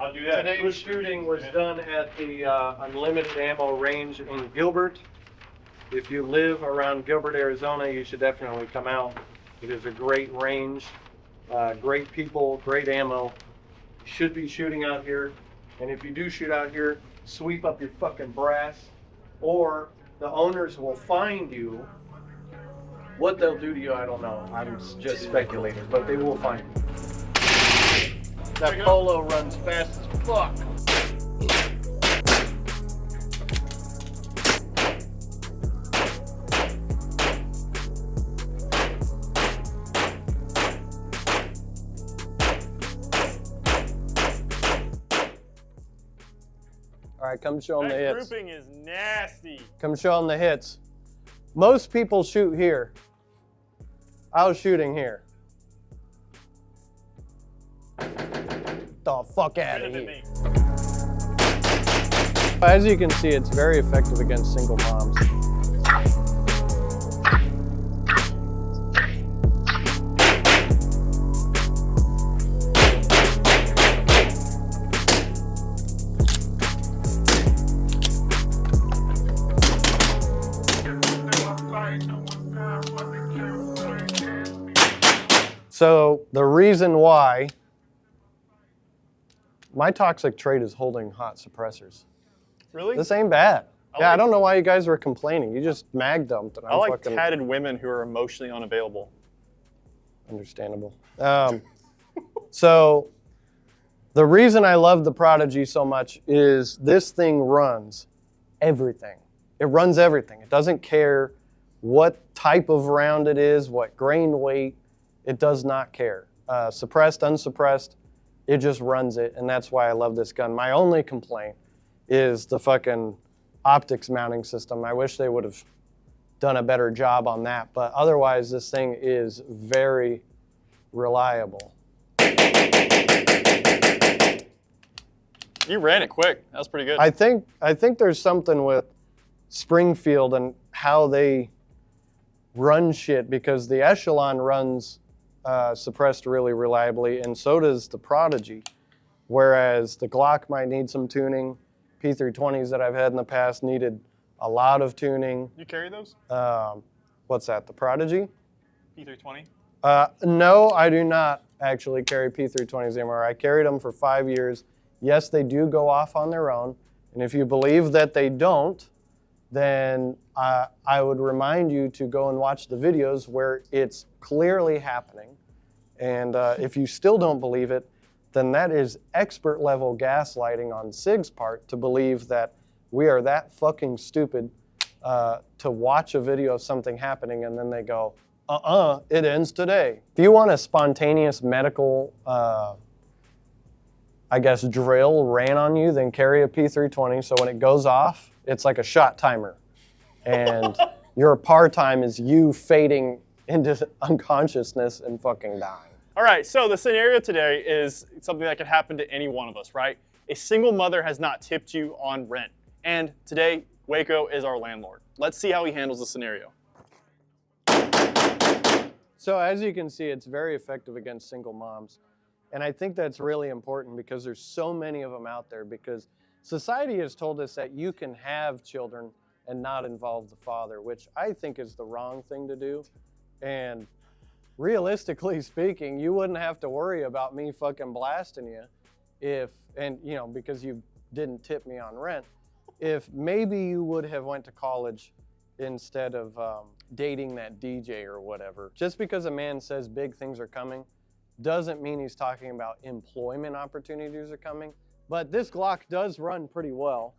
I'll do that. Today's shooting was done at the Unlimited Ammo range in Gilbert. If you live around Gilbert, Arizona, you should definitely come out. It is a great range, great people, great ammo. You should be shooting out here. And if you do shoot out here, sweep up your fucking brass, or the owners will find you. What they'll do to you, I don't know. I'm just speculating, but they will find you. That polo runs fast as fuck. All right, come show them the hits. That grouping is nasty. Come show them the hits. Most people shoot here. I was shooting here. The fuck out of here. As you can see, it's very effective against single moms. So the reason why my toxic trait is holding hot suppressors. Really? This ain't bad. I don't know why you guys were complaining. You just mag dumped. And I like tatted women who are emotionally unavailable. Understandable. So the reason I love the Prodigy so much is this thing runs everything. It runs everything. It doesn't care what type of round it is, what grain weight. It does not care. Suppressed, unsuppressed, it just runs it, and that's why I love this gun. My only complaint is the fucking optics mounting system. I wish they would have done a better job on that, but otherwise this thing is very reliable. You ran it quick. That was pretty good. I think there's something with Springfield and how they run shit, because the Echelon runs suppressed really reliably, and so does the Prodigy. Whereas the Glock might need some tuning. P320s that I've had in the past needed a lot of tuning. You carry those? What's that, the Prodigy? P320? No, I do not actually carry P320s anymore. I carried them for 5 years. Yes, they do go off on their own, and if you believe that they don't, then I would remind you to go and watch the videos where it's clearly happening. And if you still don't believe it, then that is expert level gaslighting on Sig's part to believe that we are that fucking stupid to watch a video of something happening and then they go, it ends today. If you want a spontaneous medical, I guess, drill ran on you, then carry a P320. So when it goes off, it's like a shot timer. And your par time is you fading into unconsciousness and fucking dying. All right, so the scenario today is something that could happen to any one of us, right? A single mother has not tipped you on rent. And today, Waco is our landlord. Let's see how he handles the scenario. So as you can see, it's very effective against single moms. And I think that's really important because there's so many of them out there, because society has told us that you can have children and not involve the father, which I think is the wrong thing to do. And realistically speaking, you wouldn't have to worry about me fucking blasting you because you didn't tip me on rent, if maybe you would have went to college instead of dating that DJ or whatever. Just because a man says big things are coming doesn't mean he's talking about employment opportunities are coming. But this Glock does run pretty well.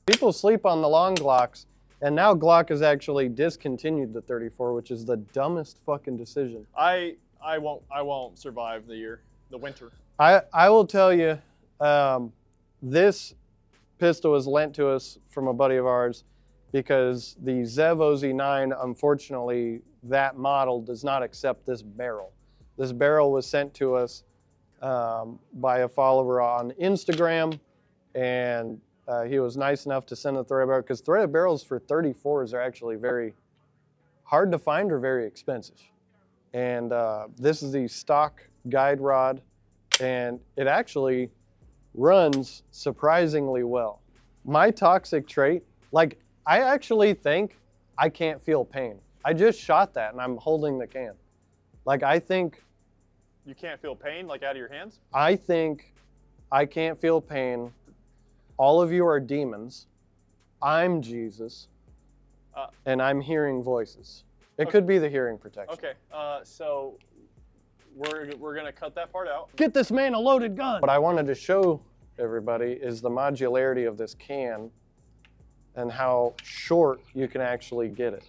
People sleep on the long Glocks, and now Glock has actually discontinued the 34, which is the dumbest fucking decision. I won't survive the winter. I will tell you, this pistol was lent to us from a buddy of ours because the Zev OZ9, unfortunately, that model does not accept this barrel. This barrel was sent to us by a follower on Instagram, and he was nice enough to send a threaded barrel, because threaded barrels for 34s are actually very hard to find or very expensive. And this is the stock guide rod and it actually runs surprisingly well. My toxic trait, like I actually think I can't feel pain. I just shot that and I'm holding the can. Like I think You can't feel pain like out of your hands? I think I can't feel pain. All of you are demons. I'm Jesus. And I'm hearing voices. It could be the hearing protection. Okay, so we're gonna cut that part out. Get this man a loaded gun. What I wanted to show everybody is the modularity of this can and how short you can actually get it.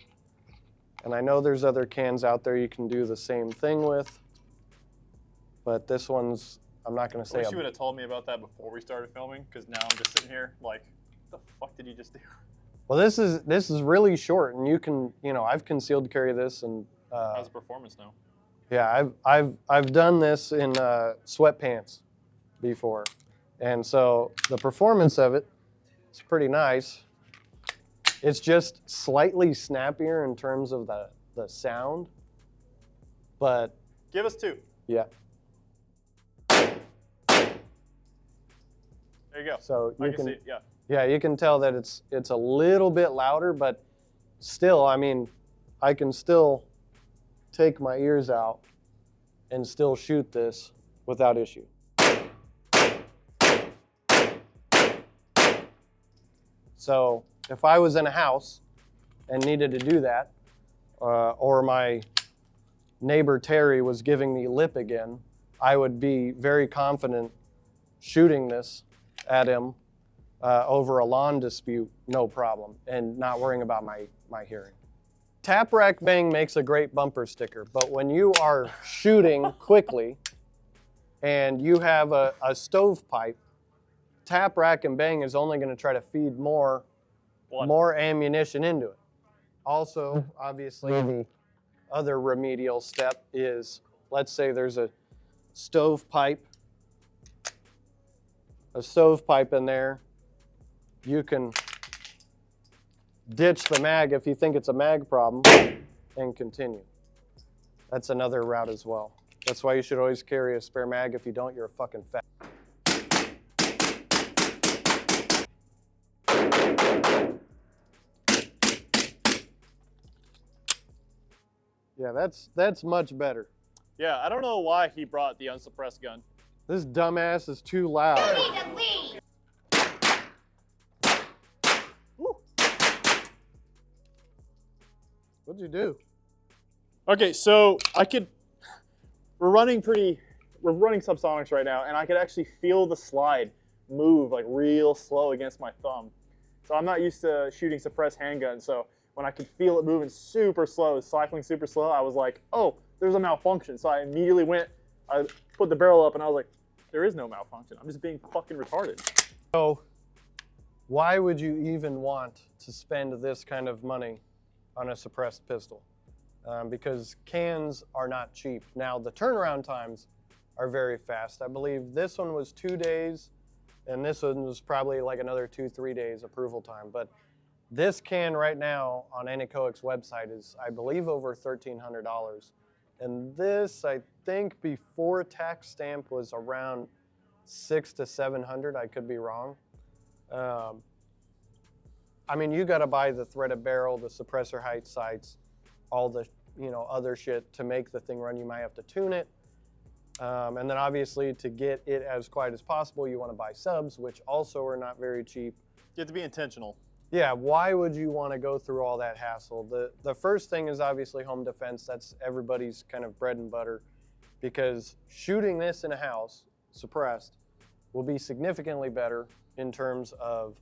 And I know there's other cans out there you can do the same thing with, but this one's, I'm not gonna say. I wish you would have told me about that before we started filming, because now I'm just sitting here like, what the fuck did you just do? Well, this is really short, and you can, I've concealed carry this, and How's the performance now? yeah, I've done this in sweatpants before, and so the performance of it is pretty nice. It's just slightly snappier in terms of the sound, but Give us two. yeah. There you go. So I you can see it, yeah. Yeah, you can tell that it's a little bit louder, but still, I mean, I can still take my ears out and still shoot this without issue. So if I was in a house and needed to do that, or my neighbor Terry was giving me lip again, I would be very confident shooting this at him over a lawn dispute, no problem, and not worrying about my hearing. Tap rack bang makes a great bumper sticker, but when you are shooting quickly and you have a stovepipe, tap rack and bang is only going to try to feed more ammunition into it. Also, obviously, the other remedial step is, let's say there's a stovepipe in there. You can ditch the mag if you think it's a mag problem and continue. That's another route as well. That's why you should always carry a spare mag. If you don't, you're a fucking fat. Yeah, that's much better. Yeah, I don't know why he brought the unsuppressed gun. This dumbass is too loud. Woo. What'd you do? Okay, so we're running subsonics right now, and I could actually feel the slide move like real slow against my thumb. So I'm not used to shooting suppressed handguns, so when I could feel it moving super slow, cycling super slow, I was like, oh, there's a malfunction. So I immediately I put the barrel up and I was like, there is no malfunction. I'm just being fucking retarded. So why would you even want to spend this kind of money on a suppressed pistol? Because cans are not cheap. Now the turnaround times are very fast. I believe this one was 2 days and this one was probably like another 2-3 days approval time. But this can right now on Anechoic's website is, I believe, over $1,300. And this, I think, before tax stamp was around $600 to $700. I could be wrong. I mean, you got to buy the threaded barrel, the suppressor height sights, all the other shit to make the thing run. You might have to tune it. And then obviously to get it as quiet as possible, you want to buy subs, which also are not very cheap. You have to be intentional. Yeah, why would you want to go through all that hassle? The first thing is obviously home defense. That's everybody's kind of bread and butter, because shooting this in a house, suppressed, will be significantly better in terms of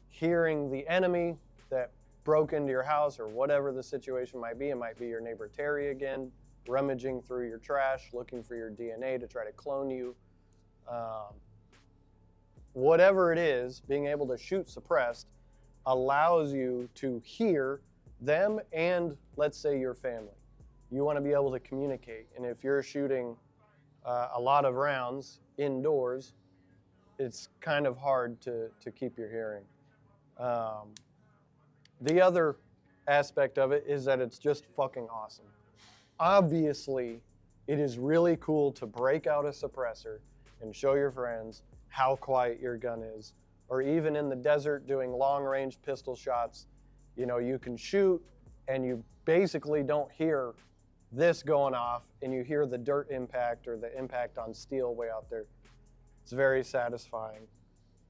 hearing the enemy that broke into your house or whatever the situation might be. It might be your neighbor Terry again, rummaging through your trash, looking for your DNA to try to clone you. Whatever it is, being able to shoot suppressed allows you to hear them and, let's say, your family. You want to be able to communicate. And if you're shooting a lot of rounds indoors, it's kind of hard to keep your hearing. The other aspect of it is that it's just fucking awesome. Obviously, it is really cool to break out a suppressor and show your friends how quiet your gun is. Or even in the desert doing long range pistol shots, you know, you can shoot and you basically don't hear this going off, and you hear the dirt impact or the impact on steel way out there. It's very satisfying.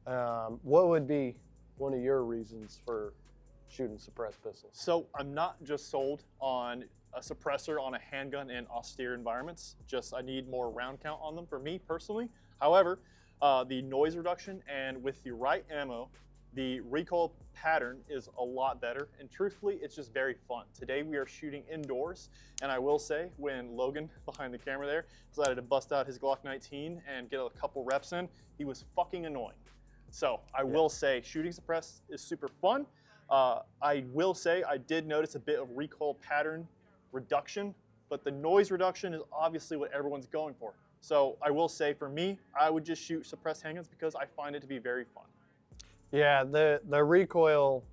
What would be one of your reasons for shooting suppressed pistols? So I'm not just sold on a suppressor on a handgun in austere environments, just I need more round count on them for me personally. However, the noise reduction and with the right ammo, the recoil pattern is a lot better, and truthfully, it's just very fun. Today we are shooting indoors, and I will say, when Logan, behind the camera there, decided to bust out his Glock 19 and get a couple reps in, he was fucking annoying. So I will say, shooting suppressed is super fun. I will say I did notice a bit of recoil pattern reduction, but the noise reduction is obviously what everyone's going for. So I will say, for me, I would just shoot suppressed handguns because I find it to be very fun. Yeah, the recoil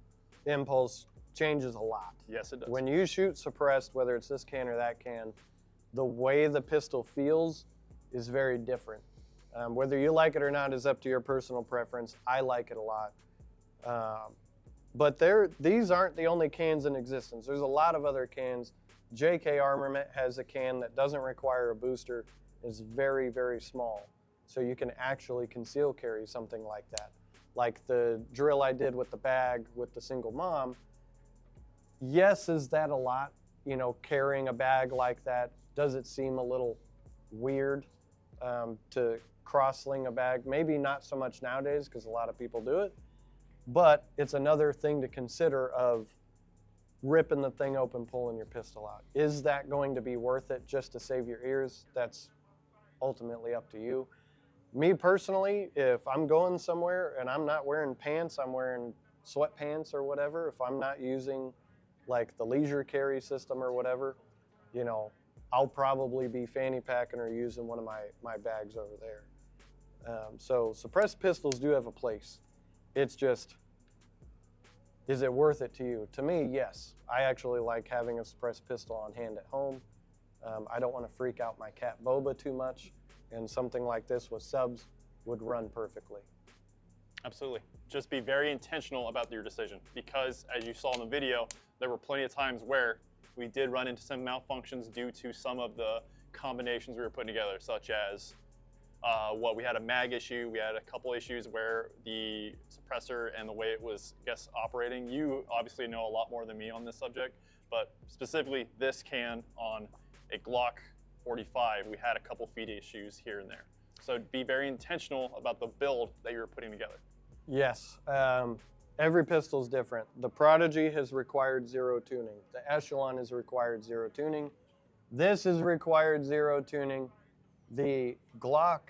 impulse changes a lot. Yes, it does. When you shoot suppressed, whether it's this can or that can, the way the pistol feels is very different. Whether you like it or not is up to your personal preference. I like it a lot. But these aren't the only cans in existence. There's a lot of other cans. JK Armament has a can that doesn't require a booster. It's very, very small. So you can actually conceal carry something like that. Like the drill I did with the bag with the single mom. Yes, is that a lot? You know, carrying a bag like that, does it seem a little weird to cross-sling a bag? Maybe not so much nowadays because a lot of people do it, but it's another thing to consider of ripping the thing open, pulling your pistol out. Is that going to be worth it just to save your ears? That's ultimately up to you. Me personally, if I'm going somewhere and I'm not wearing pants, I'm wearing sweatpants or whatever, if I'm not using like the leisure carry system or whatever, you know, I'll probably be fanny packing or using one of my bags over there. So suppressed pistols do have a place. It's just, is it worth it to you? To me, yes. I actually like having a suppressed pistol on hand at home. I don't want to freak out my cat Boba too much, and something like this with subs would run perfectly. Absolutely. Just be very intentional about your decision, because as you saw in the video, there were plenty of times where we did run into some malfunctions due to some of the combinations we were putting together, such as we had a mag issue, we had a couple issues where the suppressor and the way it was, I guess, operating. You obviously know a lot more than me on this subject, but specifically this can on a Glock 45, we had a couple feed issues here and there. So be very intentional about the build that you're putting together. Yes, every pistol is different. The Prodigy has required 0 tuning. The Echelon has required 0 tuning. This has required 0 tuning. The Glock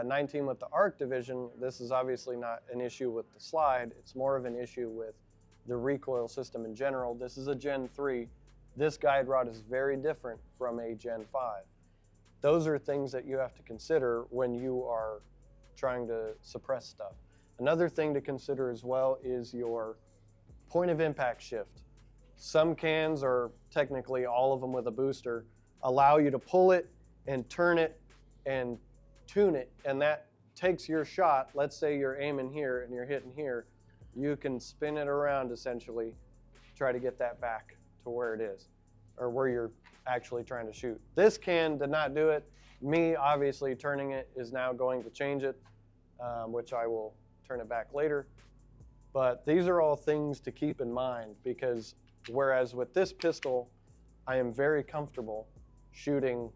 19 with the ARC division, this is obviously not an issue with the slide. It's more of an issue with the recoil system in general. This is a Gen 3. This guide rod is very different from a Gen 5. Those are things that you have to consider when you are trying to suppress stuff. Another thing to consider as well is your point of impact shift. Some cans, or technically all of them with a booster, allow you to pull it and turn it and tune it, and that takes your shot. Let's say you're aiming here and you're hitting here, you can spin it around essentially, try to get that back to where it is, or where you're actually trying to shoot. This can did not do it. Me, obviously, turning it is now going to change it, which I will turn it back later. But these are all things to keep in mind, because whereas with this pistol, I am very comfortable shooting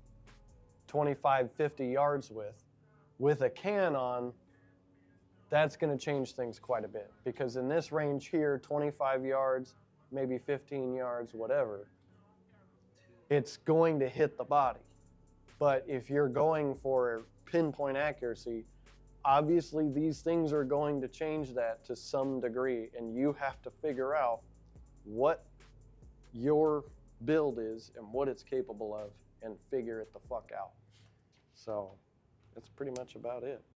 25, 50 yards with a can on, that's going to change things quite a bit, because in this range here, 25 yards, maybe 15 yards, whatever, it's going to hit the body. But if you're going for pinpoint accuracy, obviously these things are going to change that to some degree, and you have to figure out what your build is and what it's capable of and figure it the fuck out. So that's pretty much about it.